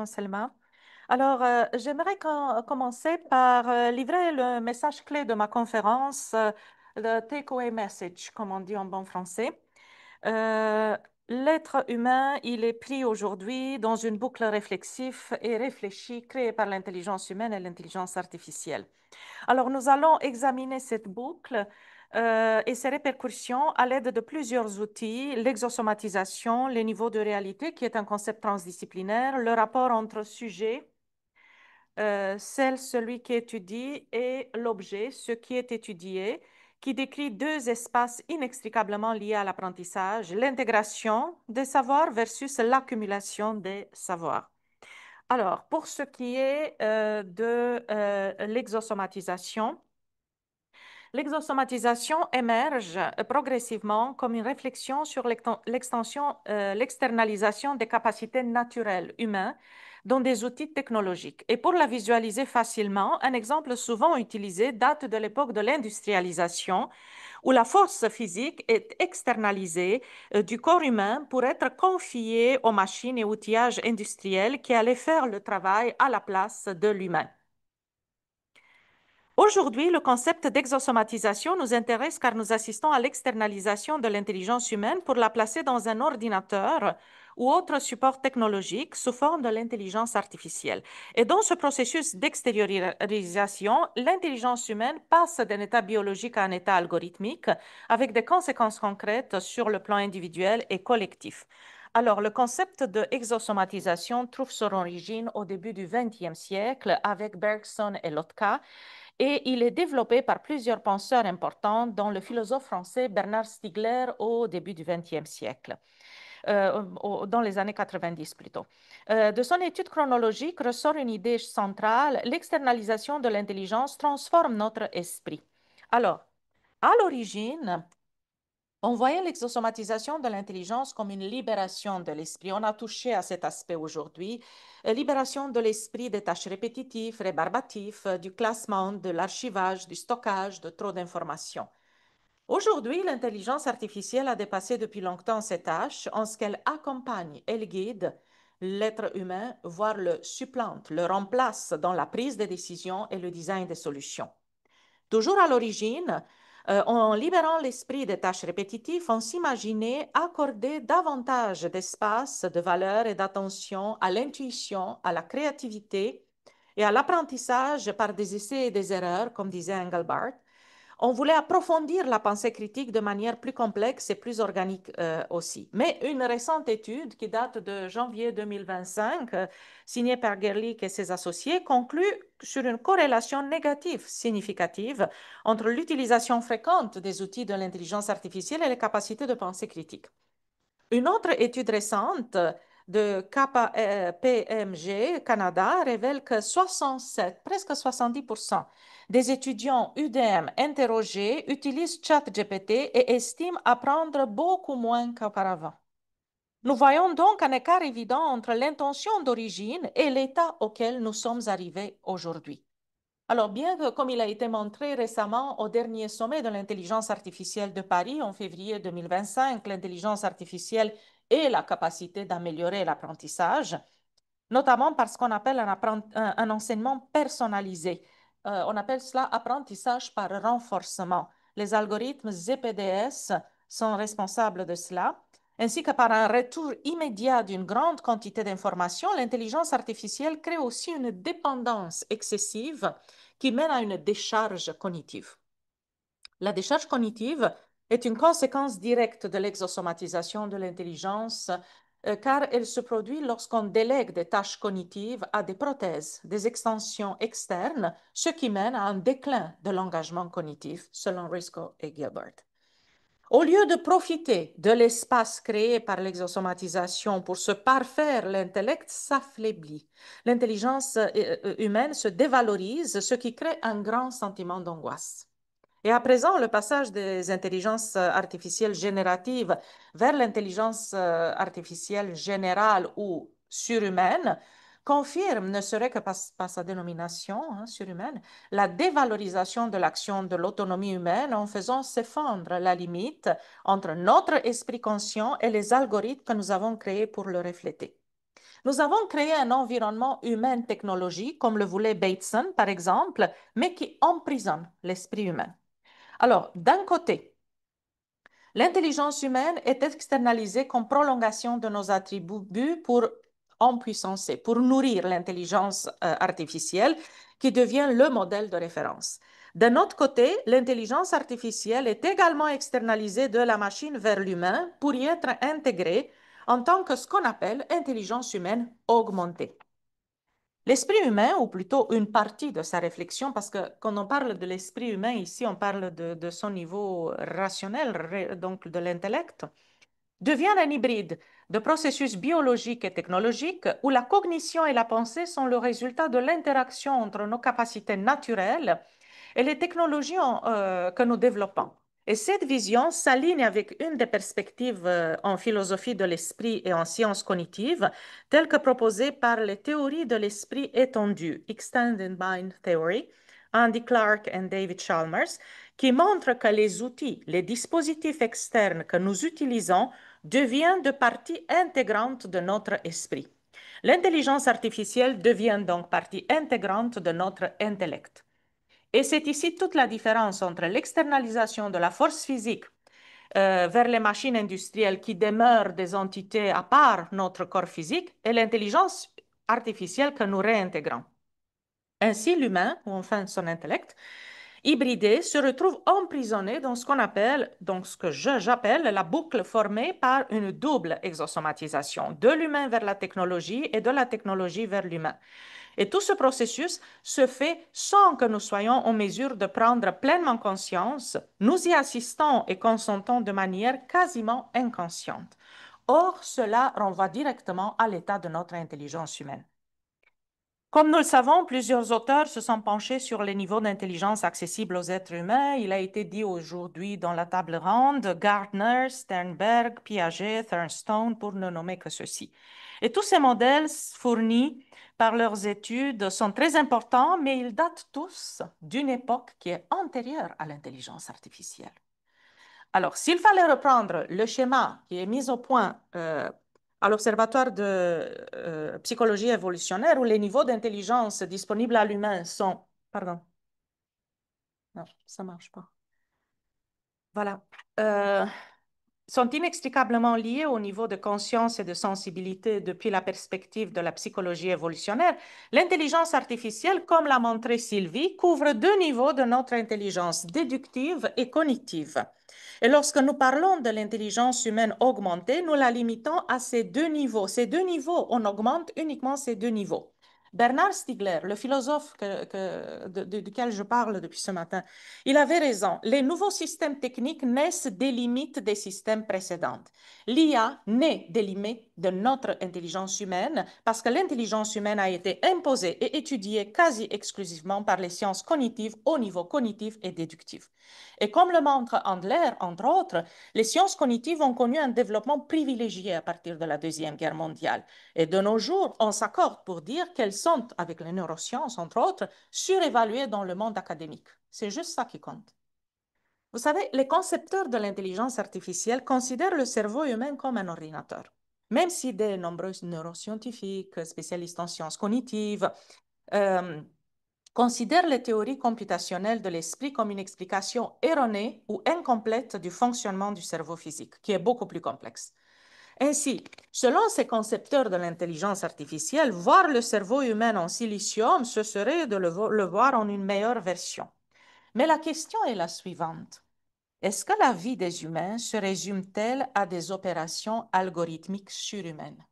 Selma. Alors, j'aimerais commencer par livrer le message clé de ma conférence, le takeaway message, comme on dit en bon français. Euh, L'être humain, il est pris aujourd'hui dans une boucle réflexive et réfléchie créée par l'intelligence humaine et l'intelligence artificielle. Alors, nous allons examiner cette boucle et ses répercussions à l'aide de plusieurs outils, l'exosomatisation, les niveaux de réalité, qui est un concept transdisciplinaire, le rapport entre sujet, celui qui étudie, et l'objet, ce qui est étudié, qui décrit deux espaces inextricablement liés à l'apprentissage, l'intégration des savoirs versus l'accumulation des savoirs. Alors, pour ce qui est de l'exosomatisation, l'exosomatisation émerge progressivement comme une réflexion sur l'externalisation des capacités naturelles humaines dans des outils technologiques. Et pour la visualiser facilement, un exemple souvent utilisé date de l'époque de l'industrialisation, où la force physique est externalisée du corps humain pour être confiée aux machines et outillages industriels qui allaient faire le travail à la place de l'humain. Aujourd'hui, le concept d'exosomatisation nous intéresse car nous assistons à l'externalisation de l'intelligence humaine pour la placer dans un ordinateur ou autre support technologique sous forme de l'intelligence artificielle. Et dans ce processus d'extériorisation, l'intelligence humaine passe d'un état biologique à un état algorithmique avec des conséquences concrètes sur le plan individuel et collectif. Alors, le concept de exosomatisation trouve son origine au début du XXe siècle avec Bergson et Lotka, et il est développé par plusieurs penseurs importants, dont le philosophe français Bernard Stiegler au début du XXe siècle, dans les années 90 plutôt. De son étude chronologique ressort une idée centrale: l'externalisation de l'intelligence transforme notre esprit. Alors, à l'origine, on voyait l'exosomatisation de l'intelligence comme une libération de l'esprit. On a touché à cet aspect aujourd'hui. Libération de l'esprit des tâches répétitives, rébarbatives, du classement, de l'archivage, du stockage, de trop d'informations. Aujourd'hui, l'intelligence artificielle a dépassé depuis longtemps ces tâches en ce qu'elle accompagne, elle guide l'être humain, voire le supplante, le remplace dans la prise des décisions et le design des solutions. Toujours à l'origine, en libérant l'esprit des tâches répétitives, on s'imaginait accorder davantage d'espace, de valeur et d'attention à l'intuition, à la créativité et à l'apprentissage par des essais et des erreurs, comme disait Engelbart. On voulait approfondir la pensée critique de manière plus complexe et plus organique aussi. Mais une récente étude qui date de janvier 2025, signée par Gerlich et ses associés, conclut sur une corrélation négative significative entre l'utilisation fréquente des outils de l'intelligence artificielle et les capacités de pensée critique. Une autre étude récente de KPMG Canada révèle que 67, presque 70% des étudiants UDM interrogés utilisent ChatGPT et estiment apprendre beaucoup moins qu'auparavant. Nous voyons donc un écart évident entre l'intention d'origine et l'état auquel nous sommes arrivés aujourd'hui. Alors, bien que, comme il a été montré récemment au dernier sommet de l'intelligence artificielle de Paris en février 2025, l'intelligence artificielle ait la capacité d'améliorer l'apprentissage, notamment parce qu'on appelle un enseignement personnalisé. On appelle cela apprentissage par renforcement. Les algorithmes ZPDS sont responsables de cela, ainsi que par un retour immédiat d'une grande quantité d'informations. L'intelligence artificielle crée aussi une dépendance excessive qui mène à une décharge cognitive. La décharge cognitive est une conséquence directe de l'exosomatisation de l'intelligence, car elle se produit lorsqu'on délègue des tâches cognitives à des prothèses, des extensions externes, ce qui mène à un déclin de l'engagement cognitif, selon Risco et Gilbert. Au lieu de profiter de l'espace créé par l'exosomatisation pour se parfaire, l'intellect s'affaiblit. L'intelligence humaine se dévalorise, ce qui crée un grand sentiment d'angoisse. Et à présent, le passage des intelligences artificielles génératives vers l'intelligence artificielle générale ou surhumaine confirme, ne serait que par sa dénomination surhumaine, la dévalorisation de l'action de l'autonomie humaine en faisant s'effondrer la limite entre notre esprit conscient et les algorithmes que nous avons créés pour le refléter. Nous avons créé un environnement humain technologique, comme le voulait Bateson, par exemple, mais qui emprisonne l'esprit humain. Alors, d'un côté, l'intelligence humaine est externalisée comme prolongation de nos attributs pour empuissancer, pour nourrir l'intelligence artificielle qui devient le modèle de référence. D'un autre côté, l'intelligence artificielle est également externalisée de la machine vers l'humain pour y être intégrée en tant que ce qu'on appelle intelligence humaine augmentée. L'esprit humain, ou plutôt une partie de sa réflexion, parce que quand on parle de l'esprit humain ici, on parle de son niveau rationnel, donc de l'intellect, devient un hybride de processus biologiques et technologiques où la cognition et la pensée sont le résultat de l'interaction entre nos capacités naturelles et les technologies que nous développons. Et cette vision s'aligne avec une des perspectives en philosophie de l'esprit et en sciences cognitives, telles que proposées par les théories de l'esprit étendu, Extended Mind Theory, Andy Clark et David Chalmers, qui montrent que les outils, les dispositifs externes que nous utilisons deviennent de partie intégrante de notre esprit. L'intelligence artificielle devient donc partie intégrante de notre intellect. Et c'est ici toute la différence entre l'externalisation de la force physique vers les machines industrielles qui demeurent des entités à part notre corps physique et l'intelligence artificielle que nous réintégrons. Ainsi, l'humain, ou enfin son intellect, hybridé, se retrouve emprisonné dans ce qu'on appelle, donc ce que j'appelle la boucle formée par une double exosomatisation, de l'humain vers la technologie et de la technologie vers l'humain. Et tout ce processus se fait sans que nous soyons en mesure de prendre pleinement conscience. Nous y assistons et consentons de manière quasiment inconsciente. Or, cela renvoie directement à l'état de notre intelligence humaine. Comme nous le savons, plusieurs auteurs se sont penchés sur les niveaux d'intelligence accessibles aux êtres humains. Il a été dit aujourd'hui dans la table ronde, Gardner, Sternberg, Piaget, Thornstone, pour ne nommer que ceux-ci. Et tous ces modèles fournis par leurs études sont très importants, mais ils datent tous d'une époque qui est antérieure à l'intelligence artificielle. Alors, s'il fallait reprendre le schéma qui est mis au point à l'Observatoire de psychologie évolutionnaire, où les niveaux d'intelligence disponibles à l'humain sont... Pardon, non, ça marche pas. Voilà. Euh, sont inextricablement liés au niveau de conscience et de sensibilité depuis la perspective de la psychologie évolutionnaire, l'intelligence artificielle, comme l'a montré Sylvie, couvre deux niveaux de notre intelligence, déductive et cognitive. Et lorsque nous parlons de l'intelligence humaine augmentée, nous la limitons à ces deux niveaux. Ces deux niveaux, on augmente uniquement ces deux niveaux. Bernard Stiegler, le philosophe duquel je parle depuis ce matin, il avait raison. Les nouveaux systèmes techniques naissent des limites des systèmes précédents. L'IA naît des limites de notre intelligence humaine parce que l'intelligence humaine a été imposée et étudiée quasi exclusivement par les sciences cognitives au niveau cognitif et déductif. Et comme le montre Andler, entre autres, les sciences cognitives ont connu un développement privilégié à partir de la Deuxième Guerre mondiale. Et de nos jours, on s'accorde pour dire qu'elles sont, avec les neurosciences, entre autres, surévaluées dans le monde académique. C'est juste ça qui compte. Vous savez, les concepteurs de l'intelligence artificielle considèrent le cerveau humain comme un ordinateur. Même si de nombreux neuroscientifiques, spécialistes en sciences cognitives, euh, considèrent les théories computationnelles de l'esprit comme une explication erronée ou incomplète du fonctionnement du cerveau physique, qui est beaucoup plus complexe. Ainsi, selon ces concepteurs de l'intelligence artificielle, voir le cerveau humain en silicium, ce serait de le voir en une meilleure version. Mais la question est la suivante. Est-ce que la vie des humains se résume-t-elle à des opérations algorithmiques surhumaines?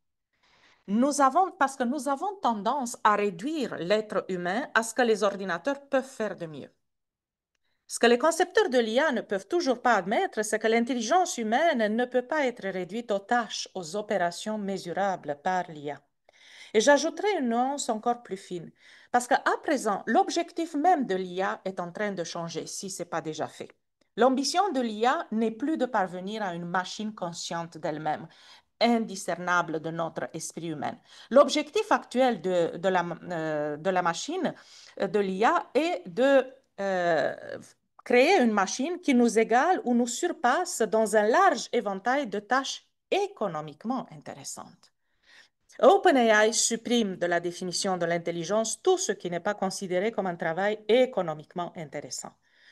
Parce que nous avons tendance à réduire l'être humain à ce que les ordinateurs peuvent faire de mieux. Ce que les concepteurs de l'IA ne peuvent toujours pas admettre, c'est que l'intelligence humaine ne peut pas être réduite aux tâches, aux opérations mesurables par l'IA. Et j'ajouterai une nuance encore plus fine, parce qu'à présent, l'objectif même de l'IA est en train de changer, si ce n'est pas déjà fait. L'ambition de l'IA n'est plus de parvenir à une machine consciente d'elle-même, indiscernable de notre esprit humain. L'objectif actuel de la machine, de l'IA, est de créer une machine qui nous égale ou nous surpasse dans un large éventail de tâches économiquement intéressantes. OpenAI supprime de la définition de l'intelligence tout ce qui n'est pas considéré comme un travail économiquement intéressant.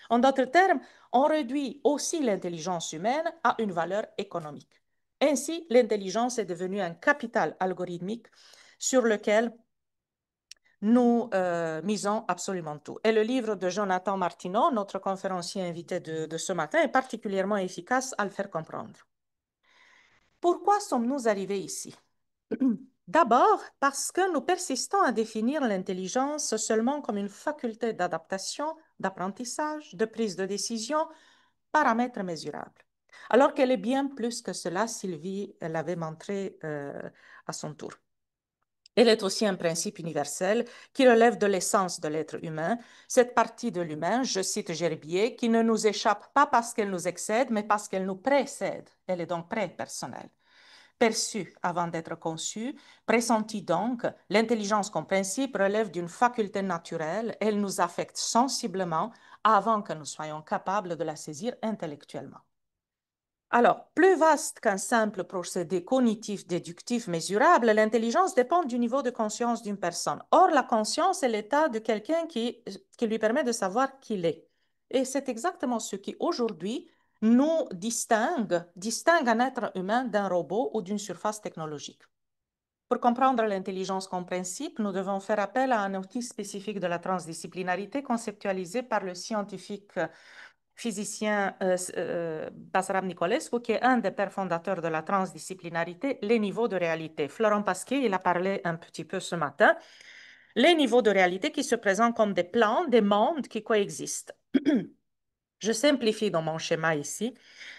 En d'autres termes, on réduit aussi l'intelligence humaine à une valeur économique. Ainsi, l'intelligence est devenue un capital algorithmique sur lequel nous misons absolument tout. Et le livre de Jonathan Martineau, notre conférencier invité de ce matin, est particulièrement efficace à le faire comprendre. Pourquoi sommes-nous arrivés ici? D'abord, parce que nous persistons à définir l'intelligence seulement comme une faculté d'adaptation, d'apprentissage, de prise de décision, paramètre mesurable. Alors qu'elle est bien plus que cela, Sylvie l'avait montré à son tour. Elle est aussi un principe universel qui relève de l'essence de l'être humain, cette partie de l'humain, je cite Gerbier, qui ne nous échappe pas parce qu'elle nous excède, mais parce qu'elle nous précède. Elle est donc pré-personnelle. Perçue avant d'être conçue, pressentie donc, l'intelligence comme principe relève d'une faculté naturelle, elle nous affecte sensiblement avant que nous soyons capables de la saisir intellectuellement. Alors, plus vaste qu'un simple procédé cognitif déductif mesurable, l'intelligence dépend du niveau de conscience d'une personne. Or, la conscience est l'état de quelqu'un qui lui permet de savoir qui il est. Et c'est exactement ce qui, aujourd'hui, nous distingue un être humain d'un robot ou d'une surface technologique. Pour comprendre l'intelligence comme principe, nous devons faire appel à un outil spécifique de la transdisciplinarité conceptualisé par le scientifique physicien Basarab Nicolescu, qui est un des pères fondateurs de la transdisciplinarité, les niveaux de réalité. Florent Pasquier, il a parlé un petit peu ce matin. Les niveaux de réalité qui se présentent comme des plans, des mondes qui coexistent. Je simplifie dans mon schéma ici.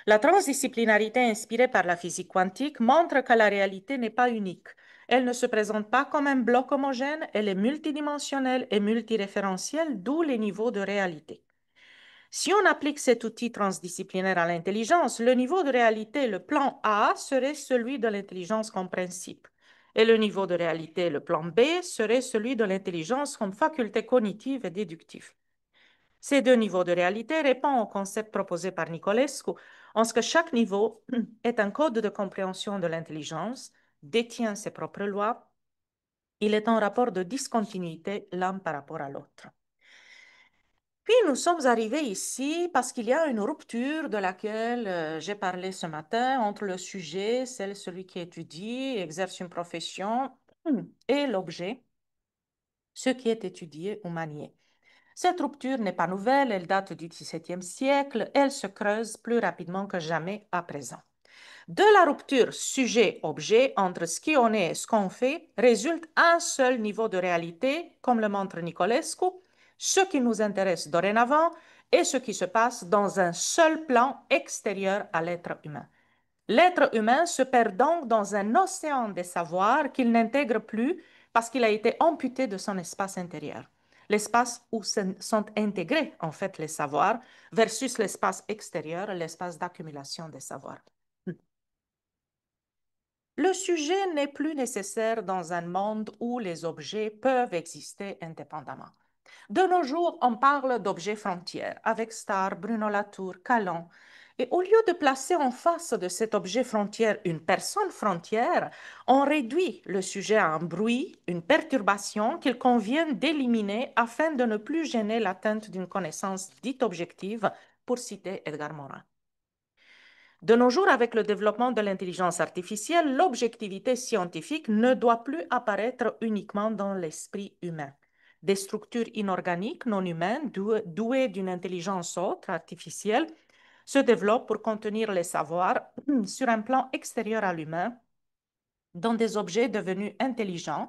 La transdisciplinarité inspirée par la physique quantique montre que la réalité n'est pas unique. Elle ne se présente pas comme un bloc homogène, elle est multidimensionnelle et multiréférentielle, d'où les niveaux de réalité. Si on applique cet outil transdisciplinaire à l'intelligence, le niveau de réalité, le plan A, serait celui de l'intelligence comme principe. Et le niveau de réalité, le plan B, serait celui de l'intelligence comme faculté cognitive et déductive. Ces deux niveaux de réalité répondent au concept proposé par Nicolescu, en ce que chaque niveau est un code de compréhension de l'intelligence, détient ses propres lois, il est en rapport de discontinuité l'un par rapport à l'autre. Puis nous sommes arrivés ici parce qu'il y a une rupture de laquelle j'ai parlé ce matin entre le sujet, celui qui étudie, exerce une profession, et l'objet, ce qui est étudié ou manié. Cette rupture n'est pas nouvelle, elle date du XVIIe siècle, elle se creuse plus rapidement que jamais à présent. De la rupture sujet-objet entre ce qui on est et ce qu'on fait résulte un seul niveau de réalité, comme le montre Nicolescu, ce qui nous intéresse dorénavant est ce qui se passe dans un seul plan extérieur à l'être humain. L'être humain se perd donc dans un océan des savoirs qu'il n'intègre plus parce qu'il a été amputé de son espace intérieur. L'espace où sont intégrés en fait les savoirs versus l'espace extérieur, l'espace d'accumulation des savoirs. Le sujet n'est plus nécessaire dans un monde où les objets peuvent exister indépendamment. De nos jours, on parle d'objets frontières avec Starr, Bruno Latour, Calon. Et au lieu de placer en face de cet objet frontière une personne frontière, on réduit le sujet à un bruit, une perturbation qu'il convient d'éliminer afin de ne plus gêner l'atteinte d'une connaissance dite objective, pour citer Edgar Morin. De nos jours, avec le développement de l'intelligence artificielle, l'objectivité scientifique ne doit plus apparaître uniquement dans l'esprit humain. Des structures inorganiques non humaines, douées d'une intelligence haute, artificielle, se développent pour contenir les savoirs sur un plan extérieur à l'humain, dans des objets devenus intelligents,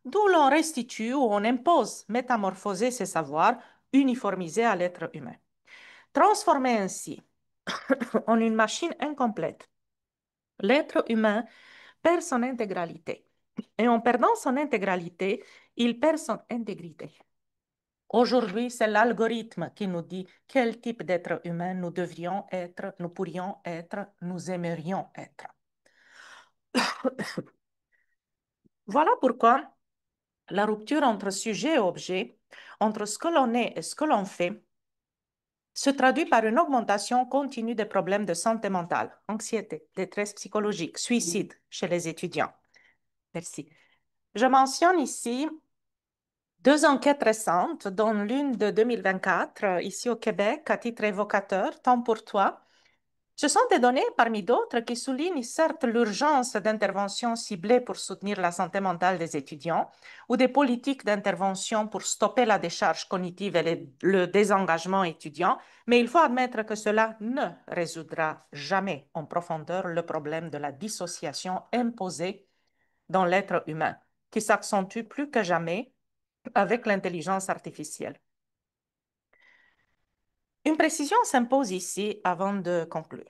d'où l'on restitue ou on impose métamorphoser ces savoirs uniformisés à l'être humain. Transformer ainsi en une machine incomplète, l'être humain perd son intégralité. Et en perdant son intégralité, il perd son intégrité. Aujourd'hui, c'est l'algorithme qui nous dit quel type d'être humain nous devrions être, nous pourrions être, nous aimerions être. Voilà pourquoi la rupture entre sujet et objet, entre ce que l'on est et ce que l'on fait, se traduit par une augmentation continue des problèmes de santé mentale, anxiété, détresse psychologique, suicide chez les étudiants. Merci. Je mentionne ici deux enquêtes récentes, dont l'une de 2024, ici au Québec, à titre évocateur, tant pour toi. Ce sont des données parmi d'autres qui soulignent certes l'urgence d'interventions ciblées pour soutenir la santé mentale des étudiants ou des politiques d'intervention pour stopper la décharge cognitive et le désengagement étudiant, mais il faut admettre que cela ne résoudra jamais en profondeur le problème de la dissociation imposée dans l'être humain, qui s'accentue plus que jamais avec l'intelligence artificielle. Une précision s'impose ici avant de conclure.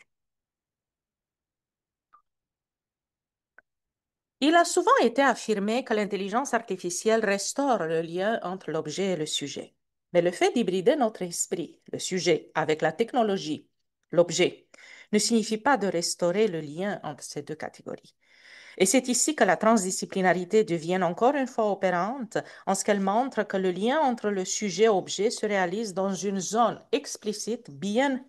Il a souvent été affirmé que l'intelligence artificielle restaure le lien entre l'objet et le sujet. Mais le fait d'hybrider notre esprit, le sujet, avec la technologie, l'objet, ne signifie pas de restaurer le lien entre ces deux catégories. Et c'est ici que la transdisciplinarité devient encore une fois opérante, en ce qu'elle montre que le lien entre le sujet et l'objet se réalise dans une zone explicite bien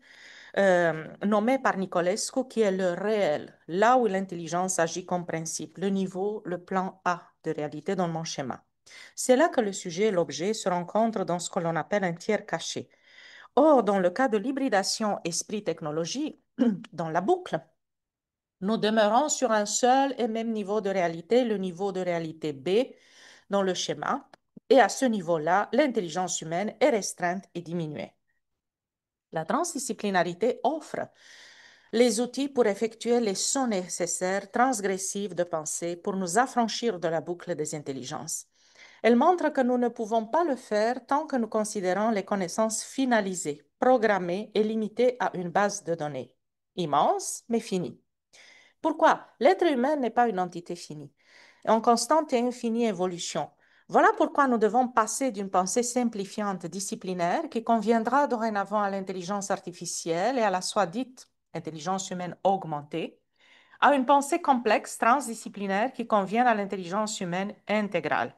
nommé par Nicolescu, qui est le réel, là où l'intelligence agit comme principe, le niveau, le plan A de réalité dans mon schéma. C'est là que le sujet et l'objet se rencontrent dans ce que l'on appelle un tiers caché. Or, dans le cas de l'hybridation esprit-technologie, dans la boucle, nous demeurons sur un seul et même niveau de réalité, le niveau de réalité B dans le schéma, et à ce niveau-là, l'intelligence humaine est restreinte et diminuée. La transdisciplinarité offre les outils pour effectuer les sauts nécessaires transgressifs de pensée pour nous affranchir de la boucle des intelligences. Elle montre que nous ne pouvons pas le faire tant que nous considérons les connaissances finalisées, programmées et limitées à une base de données, immense mais finie. Pourquoi? L'être humain n'est pas une entité finie, en constante et infinie évolution. Voilà pourquoi nous devons passer d'une pensée simplifiante disciplinaire qui conviendra dorénavant à l'intelligence artificielle et à la soi-dite intelligence humaine augmentée, à une pensée complexe transdisciplinaire qui convient à l'intelligence humaine intégrale.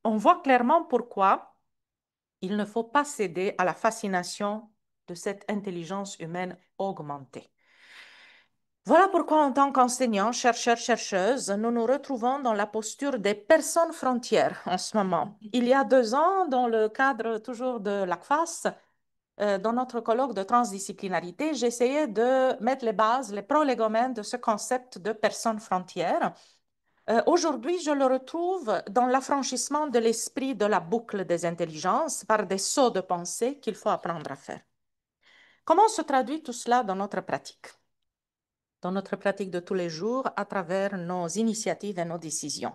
On voit clairement pourquoi il ne faut pas céder à la fascination de cette intelligence humaine augmentée. Voilà pourquoi, en tant qu'enseignants, chercheurs, chercheuses, nous nous retrouvons dans la posture des personnes frontières en ce moment. Il y a 2 ans, dans le cadre toujours de l'ACFAS, dans notre colloque de transdisciplinarité, j'essayais de mettre les bases, les prolégomènes de ce concept de personnes frontières. Aujourd'hui, je le retrouve dans l'affranchissement de l'esprit de la boucle des intelligences par des sauts de pensée qu'il faut apprendre à faire. Comment se traduit tout cela dans notre pratique? Dans notre pratique de tous les jours à travers nos initiatives et nos décisions.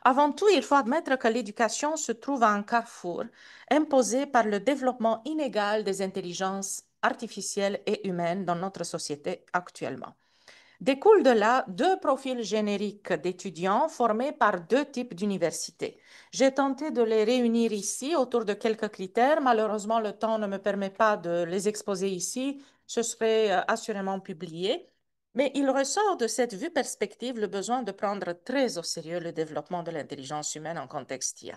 Avant tout, il faut admettre que l'éducation se trouve à un carrefour imposé par le développement inégal des intelligences artificielles et humaines dans notre société actuellement. Découlent de là deux profils génériques d'étudiants formés par deux types d'universités. J'ai tenté de les réunir ici autour de quelques critères. Malheureusement, le temps ne me permet pas de les exposer ici. Ce serait assurément publié. Mais il ressort de cette vue perspective le besoin de prendre très au sérieux le développement de l'intelligence humaine en contexte IA.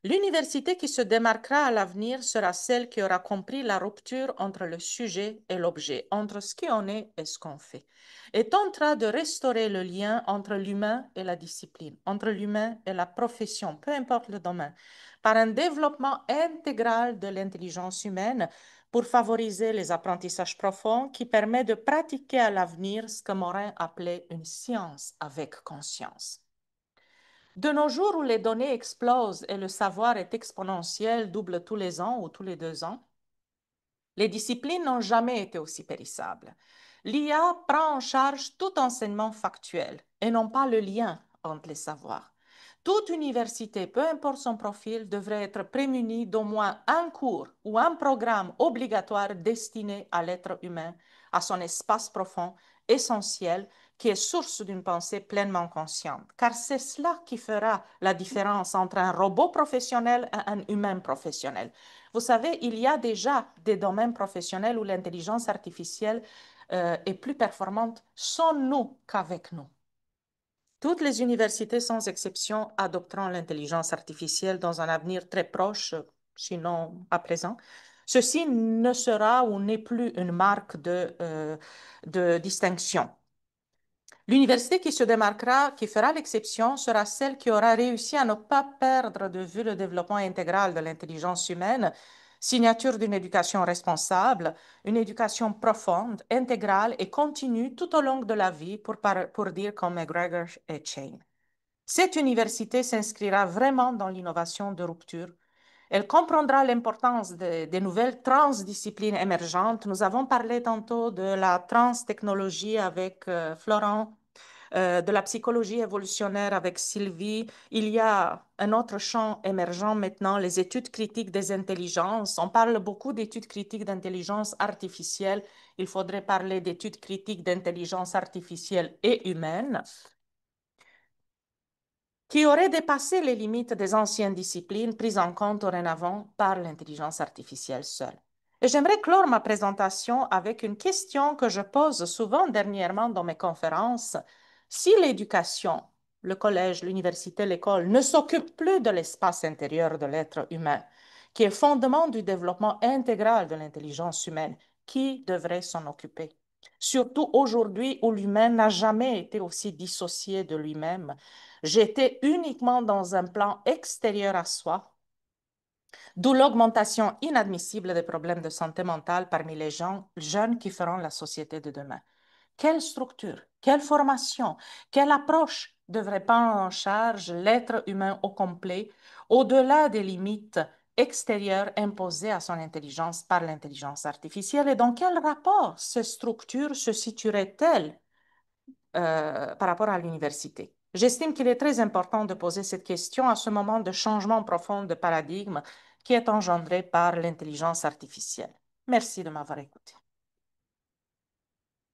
L'université qui se démarquera à l'avenir sera celle qui aura compris la rupture entre le sujet et l'objet, entre ce qu'on est et ce qu'on fait, et tentera de restaurer le lien entre l'humain et la discipline, entre l'humain et la profession, peu importe le domaine, par un développement intégral de l'intelligence humaine pour favoriser les apprentissages profonds qui permet de pratiquer à l'avenir ce que Morin appelait une science avec conscience. De nos jours où les données explosent et le savoir est exponentiel, double tous les ans ou tous les 2 ans, les disciplines n'ont jamais été aussi périssables. L'IA prend en charge tout enseignement factuel et non pas le lien entre les savoirs. Toute université, peu importe son profil, devrait être prémunie d'au moins un cours ou un programme obligatoire destiné à l'être humain, à son espace profond, essentiel, qui est source d'une pensée pleinement consciente. Car c'est cela qui fera la différence entre un robot professionnel et un humain professionnel. Vous savez, il y a déjà des domaines professionnels où l'intelligence artificielle est plus performante sans nous qu'avec nous. Toutes les universités, sans exception, adopteront l'intelligence artificielle dans un avenir très proche, sinon à présent. Ceci ne sera ou n'est plus une marque de distinction. L'université qui se démarquera, qui fera l'exception, sera celle qui aura réussi à ne pas perdre de vue le développement intégral de l'intelligence humaine, signature d'une éducation responsable, une éducation profonde, intégrale et continue tout au long de la vie, pour dire comme McGregor et Chain. Cette université s'inscrira vraiment dans l'innovation de rupture. Elle comprendra l'importance des nouvelles transdisciplines émergentes. Nous avons parlé tantôt de la transtechnologie avec Florent, de la psychologie évolutionnaire avec Sylvie. Il y a un autre champ émergent maintenant, les études critiques des intelligences. On parle beaucoup d'études critiques d'intelligence artificielle. Il faudrait parler d'études critiques d'intelligence artificielle et humaine, qui aurait dépassé les limites des anciennes disciplines prises en compte dorénavant par l'intelligence artificielle seule. Et j'aimerais clore ma présentation avec une question que je pose souvent dernièrement dans mes conférences. Si l'éducation, le collège, l'université, l'école ne s'occupe plus de l'espace intérieur de l'être humain, qui est fondement du développement intégral de l'intelligence humaine, qui devrait s'en occuper? Surtout aujourd'hui où l'humain n'a jamais été aussi dissocié de lui-même. J'étais uniquement dans un plan extérieur à soi, d'où l'augmentation inadmissible des problèmes de santé mentale parmi les gens jeunes qui feront la société de demain. Quelle structure, quelle formation, quelle approche devrait prendre en charge l'être humain au complet, au-delà des limites extérieures imposées à son intelligence par l'intelligence artificielle, et dans quel rapport ces structures se situeraient-elles par rapport à l'université? J'estime qu'il est très important de poser cette question à ce moment de changement profond de paradigme qui est engendré par l'intelligence artificielle. Merci de m'avoir écouté.